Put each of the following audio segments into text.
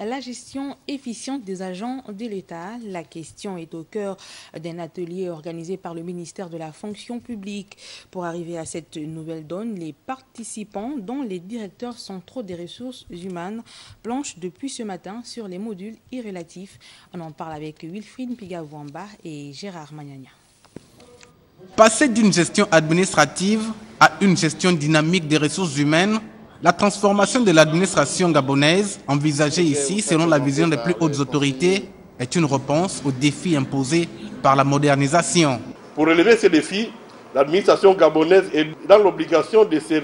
la gestion efficiente des agents de l'État. La question est au cœur d'un atelier organisé par le ministère de la fonction publique. Pour arriver à cette nouvelle donne, les participants, dont les directeurs centraux des ressources humaines, planchent depuis ce matin sur les modules irrélatifs. On en parle avec Wilfried Pigavouamba et Gérard Magnagna. Passer d'une gestion administrative à une gestion dynamique des ressources humaines, la transformation de l'administration gabonaise, envisagée ici selon la vision des plus hautes autorités, est une réponse aux défis imposés par la modernisation. Pour relever ces défis, l'administration gabonaise est dans l'obligation de se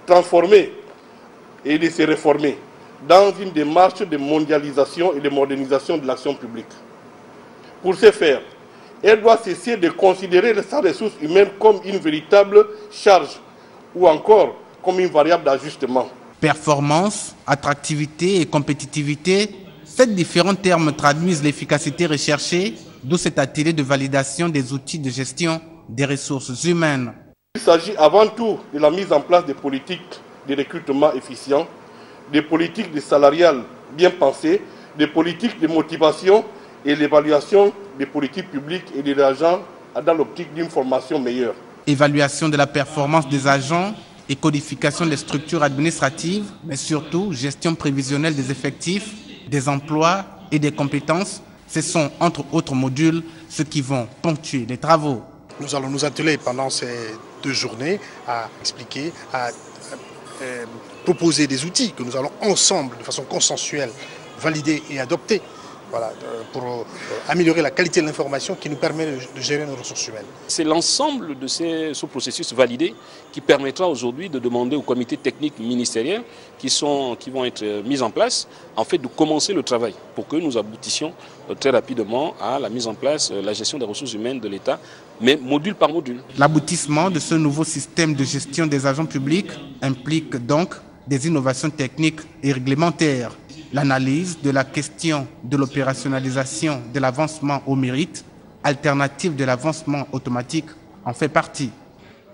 transformer et de se réformer dans une démarche de mondialisation et de modernisation de l'action publique. Pour ce faire, elle doit cesser de considérer sa ressource humaine comme une véritable charge ou encore comme une variable d'ajustement. Performance, attractivité et compétitivité, ces différents termes traduisent l'efficacité recherchée, d'où cet atelier de validation des outils de gestion des ressources humaines. Il s'agit avant tout de la mise en place de politiques de recrutement efficients, des politiques de salariales bien pensées, des politiques de motivation et l'évaluation des politiques publiques et des agents dans l'optique d'une formation meilleure. Évaluation de la performance des agents et codification des structures administratives, mais surtout gestion prévisionnelle des effectifs, des emplois et des compétences. Ce sont, entre autres modules, ceux qui vont ponctuer les travaux. Nous allons nous atteler pendant ces 2 journées à expliquer, à proposer des outils que nous allons ensemble, de façon consensuelle, valider et adopter. Voilà, pour améliorer la qualité de l'information qui nous permet de gérer nos ressources humaines. C'est l'ensemble de ce processus validé qui permettra aujourd'hui de demander aux comités techniques ministériels qui vont être mis en place, en fait, de commencer le travail pour que nous aboutissions très rapidement à la mise en place, la gestion des ressources humaines de l'État, mais module par module. L'aboutissement de ce nouveau système de gestion des agents publics implique donc des innovations techniques et réglementaires. L'analyse de la question de l'opérationnalisation de l'avancement au mérite, alternative de l'avancement automatique, en fait partie.